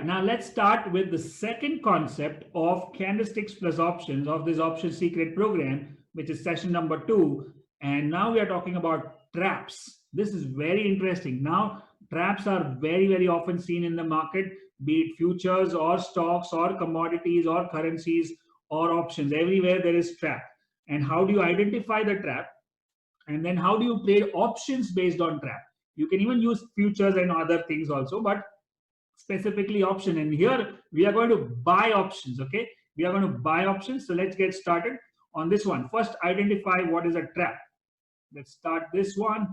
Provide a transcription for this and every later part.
now let's start with the second concept of candlesticks plus options of this option secret program, which is session number 2. And now we are talking about traps. This is very interesting. Now, traps are very, very often seen in the market, be it futures or stocks or commodities or currencies or options. Everywhere there is trap. And how do you identify the trap? And then how do you trade options based on trap? You can even use futures and other things also, but specifically option. And here we are going to buy options. Okay, we are going to buy options. So let's get started on this one. First, identify what is a trap. Let's start this one.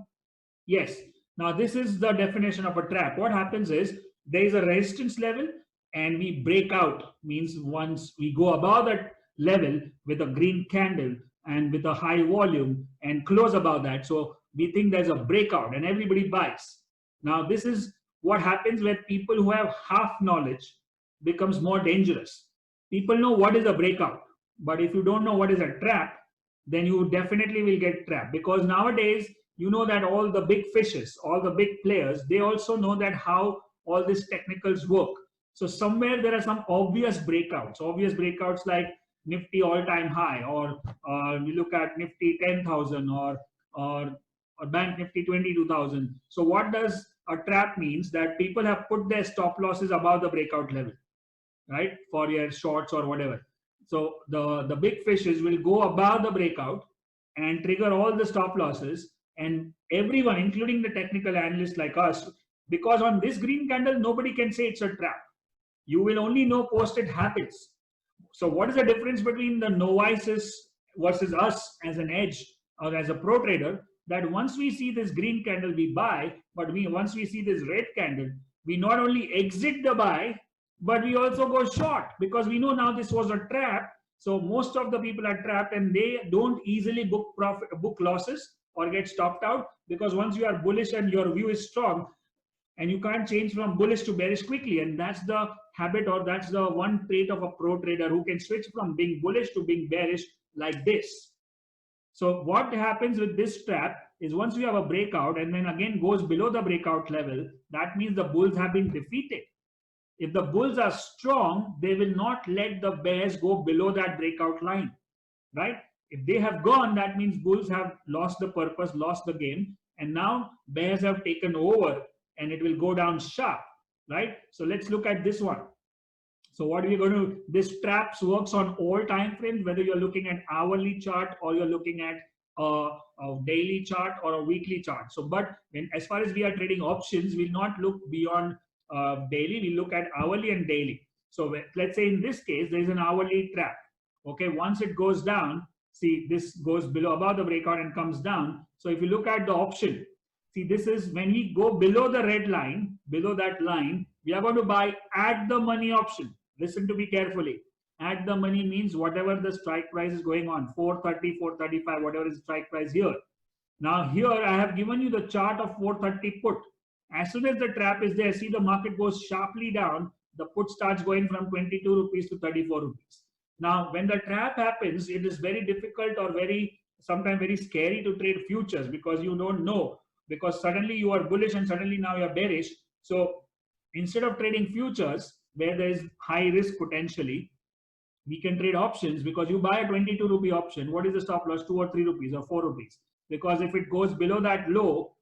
Yes, now this is the definition of a trap. What happens is there is a resistance level and we break out, means once we go above that level with a green candle and with a high volume and close above that, so we think there's a breakout and everybody buys. Now this is what happens when people who have half knowledge becomes more dangerous. People know what is a breakout, but if you don't know what is a trap, then you definitely will get trapped, because nowadays you know that all the big fishes, all the big players, they also know that how all these technicals work. So somewhere there are some obvious breakouts like Nifty all-time high, or we look at Nifty 10,000, or Bank Nifty 22,000. So what does a trap means? That people have put their stop losses above the breakout level, right, for your shorts or whatever. So the big fishes will go above the breakout and trigger all the stop losses, and everyone, including the technical analysts like us, because on this green candle nobody can say it's a trap. You will only know post it happens. So what is the difference between the novices versus us as an edge or as a pro trader? That once we see this green candle we buy, but once we see this red candle, we not only exit the buy, but we also go short, because we know now this was a trap. So most of the people are trapped and they don't easily book losses or get stopped out, because once you are bullish and your view is strong, and you can't change from bullish to bearish quickly. And that's the habit, or that's the one trait of a pro trader who can switch from being bullish to being bearish like this. So what happens with this trap is once we have a breakout and then again goes below the breakout level, that means the bulls have been defeated. If the bulls are strong, they will not let the bears go below that breakout line, right? If they have gone, that means bulls have lost the purpose, lost the game, and now bears have taken over and it will go down sharp, right? So let's look at this one. So what we're going to, this traps works on all time frames, whether you're looking at hourly chart or you're looking at a daily chart or a weekly chart. So, but as far as we are trading options, we'll not look beyond daily, we look at hourly and daily. So let's say in this case, there's an hourly trap. Okay, once it goes down, see this goes below above the breakout and comes down. So if you look at the option, see this is when we go below the red line, below that line, we are going to buy at the money option. Listen to me carefully. At the money means whatever the strike price is going on, 430, 435, whatever is the strike price here. Now here I have given you the chart of 430 put. As soon as the trap is there, see the market goes sharply down, the put starts going from 22 rupees to 34 rupees. Now, when the trap happens, it is very difficult or sometimes very scary to trade futures, because you don't know, because suddenly you are bullish and suddenly now you are bearish. So instead of trading futures where there is high risk potentially, we can trade options, because you buy a 22 rupee option. What is the stop loss? 2 or 3 rupees or 4 rupees. Because if it goes below that low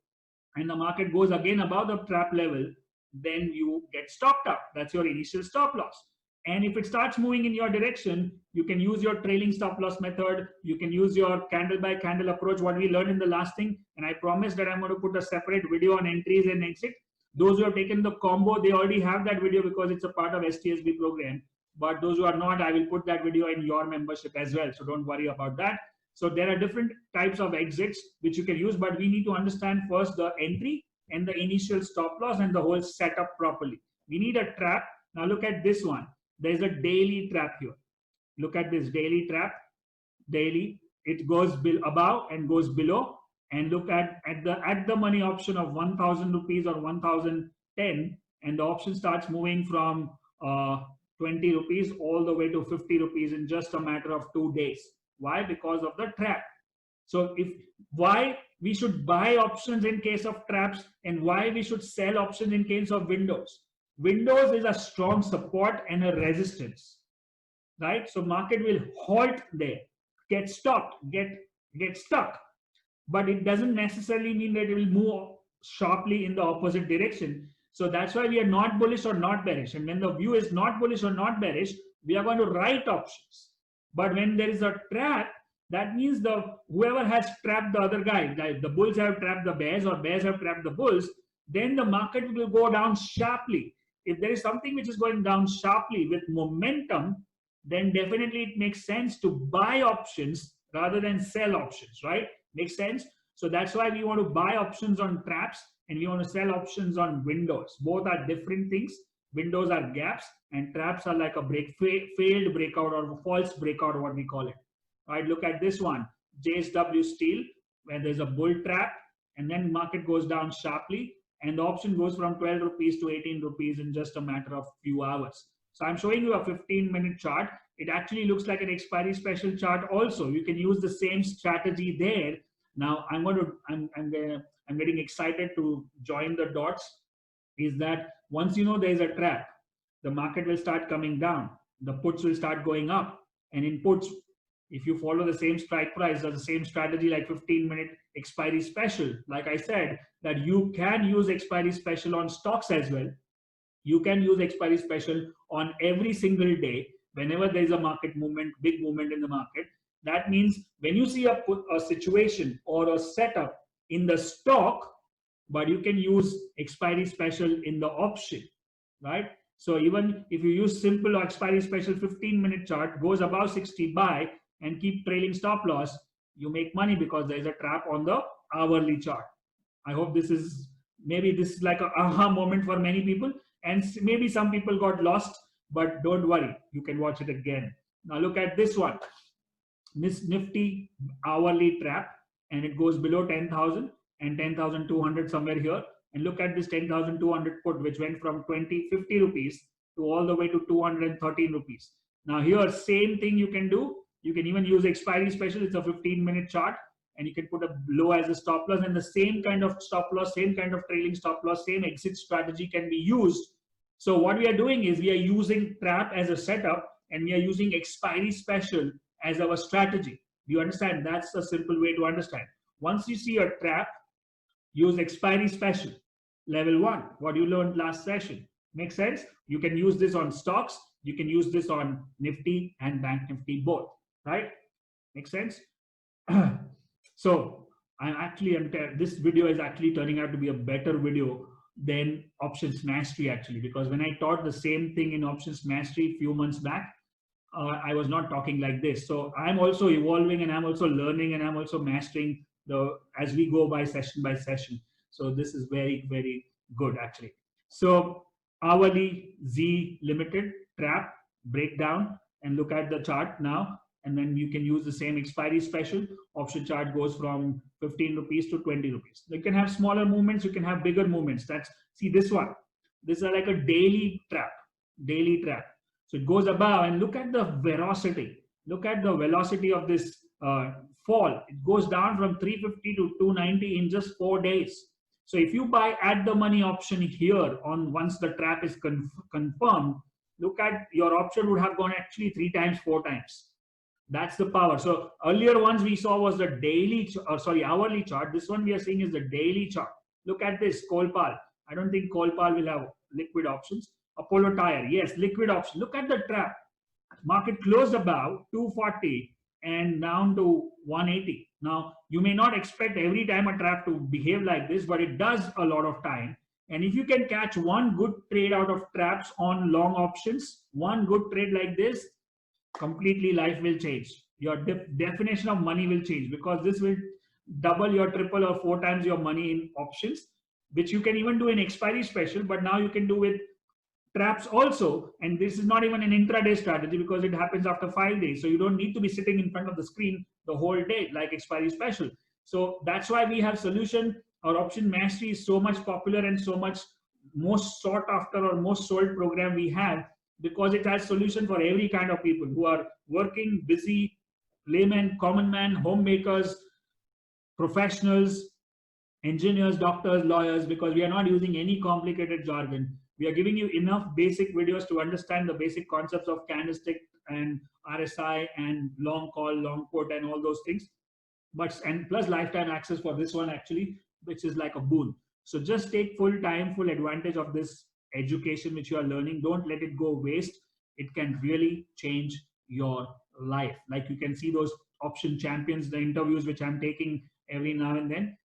and the market goes again above the trap level, then you get stopped out. That's your initial stop loss. And if it starts moving in your direction, you can use your trailing stop loss method. You can use your candle by candle approach, what we learned in the last thing. And I promise that I'm going to put a separate video on entries and exit. Those who have taken the combo, they already have that video because it's a part of STSB program. But those who are not, I will put that video in your membership as well. So don't worry about that. So there are different types of exits which you can use, but we need to understand first the entry and the initial stop loss and the whole setup properly. We need a trap. Now look at this one. There's a daily trap here. Look at this daily trap. Daily, it goes above and goes below. And look at the money option of 1,000 rupees or 1,010, and the option starts moving from 20 rupees all the way to 50 rupees in just a matter of 2 days. Why? Because of the trap. So why we should buy options in case of traps and why we should sell options in case of windows. Windows is a strong support and a resistance, right? So market will halt there, get stopped, get stuck, but it doesn't necessarily mean that it will move sharply in the opposite direction. So that's why we are not bullish or not bearish. And when the view is not bullish or not bearish, we are going to write options. But when there is a trap, that means the whoever has trapped the other guy, like the bulls have trapped the bears or bears have trapped the bulls, then the market will go down sharply. If there is something which is going down sharply with momentum, then definitely it makes sense to buy options rather than sell options, right? Makes sense? So that's why we want to buy options on traps and we want to sell options on windows. Both are different things. Windows are gaps and traps are like a failed breakout or false breakout, or what we call it. All right, look at this one, JSW Steel, where there's a bull trap and then market goes down sharply and the option goes from 12 rupees to 18 rupees in just a matter of few hours. So I'm showing you a 15-minute chart. It actually looks like an expiry special chart also. You can use the same strategy there. Now I'm getting excited to join the dots. Is that once you know there's a trap, the market will start coming down. The puts will start going up. And in puts, if you follow the same strike price or the same strategy like 15-minute expiry special, like I said, that you can use expiry special on stocks as well. You can use expiry special on every single day whenever there is a market movement, big movement in the market. That means when you see a situation or a setup in the stock, but you can use expiry special in the option, right? So even if you use simple or expiry special 15-minute chart, goes above 60, buy and keep trailing stop loss, you make money because there is a trap on the hourly chart. I hope this is like a aha moment for many people, and maybe some people got lost, but don't worry, you can watch it again. Now look at this one, Nifty hourly trap, and it goes below 10,000 and 10,200 somewhere here. And look at this 10,200 put, which went from 50 rupees to all the way to 213 rupees. Now here, same thing you can do. You can even use expiry special. It's a 15-minute chart and you can put a low as a stop loss, and the same kind of stop loss, same kind of trailing stop loss, same exit strategy can be used. So what we are doing is we are using trap as a setup and we are using expiry special as our strategy. Do you understand? That's a simple way to understand. Once you see a trap, use expiry special. Level 1, what you learned last session. Makes sense? You can use this on stocks. You can use this on Nifty and Bank Nifty both, right? Makes sense? So this video is actually turning out to be a better video than Options Mastery actually, because when I taught the same thing in Options Mastery a few months back, I was not talking like this. So I'm also evolving and I'm also learning and I'm also mastering as we go by session. So this is very, very good actually. So hourly Z Limited trap breakdown, and look at the chart now. And then you can use the same expiry special. Option chart goes from 15 rupees to 20 rupees. You can have smaller movements, you can have bigger movements. See this one. This is like a daily trap. So it goes above, and look at the velocity. Look at the velocity of this fall. It goes down from 350 to 290 in just 4 days. So if you buy at the money option here once the trap is confirmed, look at your option would have gone actually 3 times, 4 times. That's the power. So earlier ones we saw was the hourly chart. This one we are seeing is the daily chart. Look at this, Colpal. I don't think Colpal will have liquid options. Apollo Tyre, yes, liquid option. Look at the trap. Market closed above 240 and down to 180. Now, you may not expect every time a trap to behave like this, but it does a lot of time. And if you can catch one good trade out of traps on long options, one good trade like this, completely life will change. Your definition of money will change, because this will double your triple or 4 times your money in options, which you can even do in expiry special, but now you can do with traps also. And this is not even an intraday strategy because it happens after 5 days. So you don't need to be sitting in front of the screen the whole day like expiry special. So that's why we have solution. Our Option Mastery is so much popular and so much most sought after or most sold program we have, because it has solution for every kind of people who are working, busy, laymen, common man, homemakers, professionals, engineers, doctors, lawyers, because we are not using any complicated jargon. We are giving you enough basic videos to understand the basic concepts of candlestick and RSI and long call, long put, and all those things. But and plus lifetime access for this one actually, which is like a boon. So just take full time, full advantage of this education which you are learning. Don't let it go waste. It can really change your life. Like you can see those option champions, the interviews which I'm taking every now and then,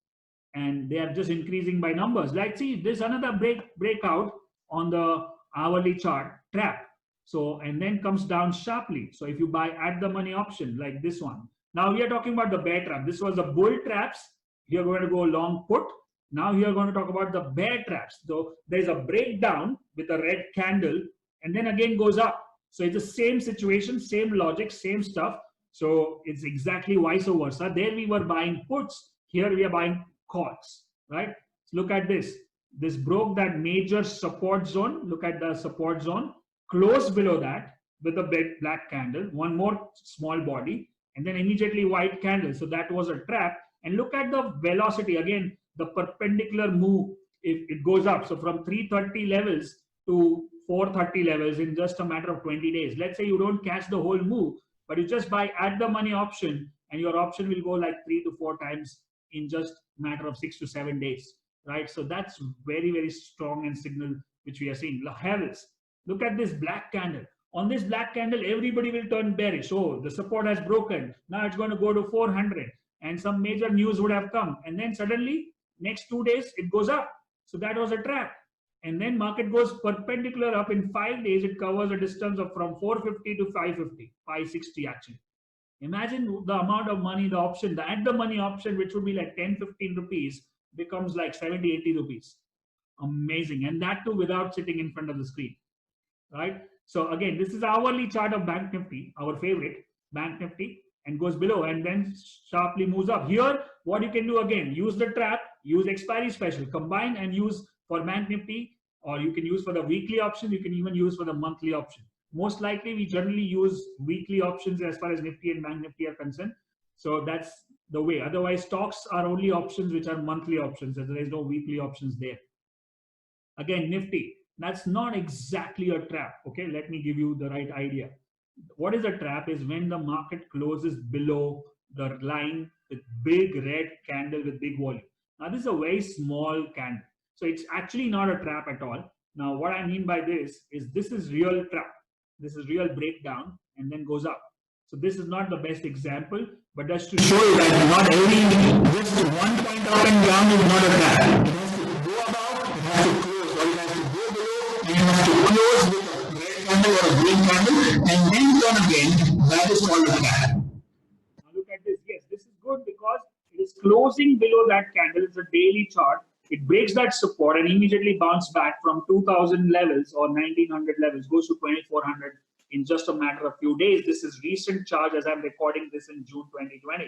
and they are just increasing by numbers. Like see, there's another breakout on the hourly chart, trap. So and then comes down sharply. So if you buy at the money option like this one, now we are talking about the bear trap. This was the bull traps. You're going to go long put. Now we are going to talk about the bear traps. So there's a breakdown with a red candle and then again goes up. So it's the same situation, same logic, same stuff. So it's exactly vice versa. There we were buying puts. Here we are buying calls, right? So look at this. This broke that major support zone. Look at the support zone. Close below that with a big black candle. One more small body. And then immediately white candle. So that was a trap. And look at the velocity. Again, the perpendicular move. It goes up. So from 330 levels to 430 levels in just a matter of 20 days. Let's say you don't catch the whole move, but you just buy at the money option and your option will go like 3 to 4 times in just a matter of 6 to 7 days, right? So that's very, very strong and signal which we are seeing. Levels. Look at this black candle. On this black candle, everybody will turn bearish. Oh, the support has broken. Now it's going to go to 400 and some major news would have come. And then suddenly next 2 days, it goes up. So that was a trap. And then market goes perpendicular up in 5 days. It covers a distance of from 450 to 550, 560 actually. Imagine the amount of money, the option, the at the money option, which would be like 10, 15 rupees, becomes like 70, 80 rupees. Amazing. And that too without sitting in front of the screen, right? So again, this is hourly chart of Bank Nifty, our favorite Bank Nifty, and goes below and then sharply moves up. Here, what you can do again, use the trap, use expiry special, combine and use for Bank Nifty, or you can use for the weekly option, you can even use for the monthly option. Most likely, we generally use weekly options as far as Nifty and Bank Nifty are concerned. So that's the way. Otherwise, stocks are only options which are monthly options, as there is no weekly options there. Again, Nifty, that's not exactly a trap. Okay, let me give you the right idea. What is a trap is when the market closes below the line with big red candle with big volume. Now, this is a very small candle. So it's actually not a trap at all. Now, what I mean by this is real trap. This is real breakdown and then goes up. So this is not the best example, but that's to show you that not every just 1 point up and down is not a trap. It has to go above, it has to close, or it has to go below, and it has to close with a red candle or a green candle, and then turn again. That is called a trap. Now look at this. Yes, this is good because it is closing below that candle. It's a daily chart. It breaks that support and immediately bounces back from 2000 levels or 1900 levels, goes to 2400 in just a matter of few days. This is recent chart as I'm recording this in June 2020.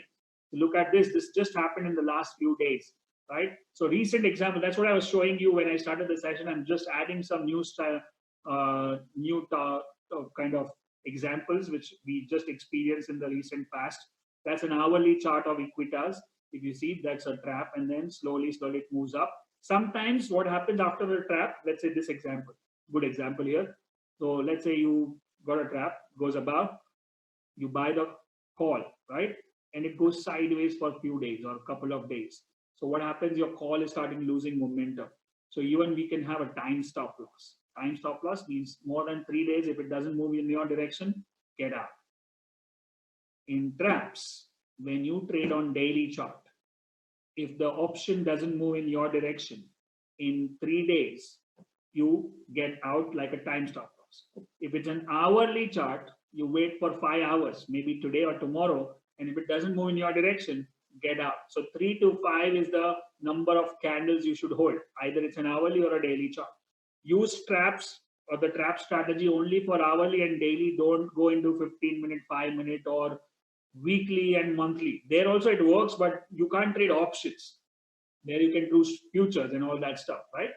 So look at this. This just happened in the last few days, right? So recent example, that's what I was showing you when I started the session. I'm just adding some new style, kind of examples which we just experienced in the recent past. That's an hourly chart of Equitas. If you see, that's a trap, and then slowly it moves up. Sometimes what happens after the trap, let's say this example, good example here. So let's say you got a trap, goes above, you buy the call, right? And it goes sideways for a few days or a couple of days. So what happens, your call is starting losing momentum. So even we can have a time stop loss. Time stop loss means more than 3 days. If it doesn't move in your direction, get out. In traps, when you trade on daily chart, if the option doesn't move in your direction in 3 days, you get out like a time stop loss. If it's an hourly chart, you wait for 5 hours, maybe today or tomorrow, and if it doesn't move in your direction, get out. So 3 to 5 is the number of candles you should hold. Either it's an hourly or a daily chart. Use traps or the trap strategy only for hourly and daily. Don't go into 15-minute, 5-minute or weekly and monthly. There also it works, but you can't trade options. There you can do futures and all that stuff, right?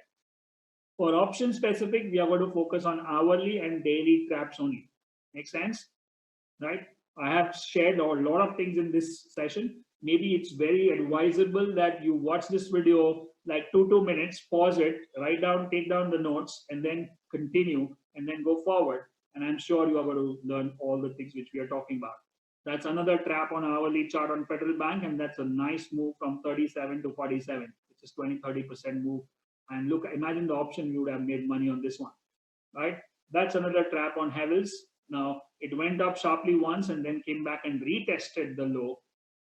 For option specific, we are going to focus on hourly and daily traps only. Make sense? Right? I have shared a lot of things in this session. Maybe it's very advisable that you watch this video like 2 minutes, pause it, write down, take down the notes, and then continue, and then go forward. And I'm sure you are going to learn all the things which we are talking about. That's another trap on hourly chart on Federal Bank, and that's a nice move from 37 to 47, which is 20-30% move. And look, imagine the option you would have made money on this one, right? That's another trap on Havels. Now it went up sharply once and then came back and retested the low,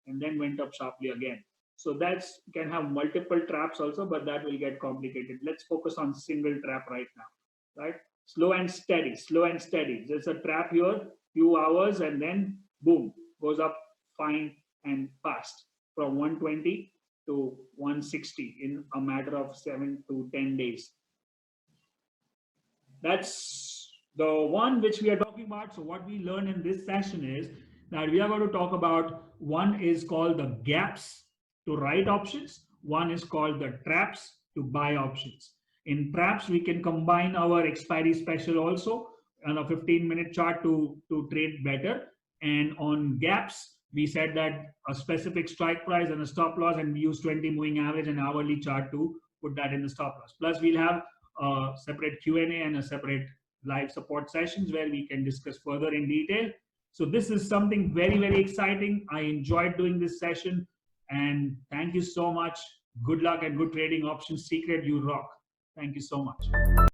and then went up sharply again. So that's can have multiple traps also, but that will get complicated. Let's focus on single trap right now, right? Slow and steady, slow and steady. There's a trap here, few hours, and then boom, goes up fine and fast from 120 to 160 in a matter of 7 to 10 days. That's the one which we are talking about. So what we learn in this session is that we are going to talk about, one is called the gaps to write options, one is called the traps to buy options. In traps, we can combine our expiry special also on a 15-minute chart to trade better. And on gaps, we said that a specific strike price and a stop loss, and we use 20 moving average and hourly chart to put that in the stop loss. Plus, we'll have a separate Q&A and a separate live support sessions where we can discuss further in detail. So this is something very, very exciting. I enjoyed doing this session, and thank you so much. Good luck and good trading. Options Secret, you rock. Thank you so much.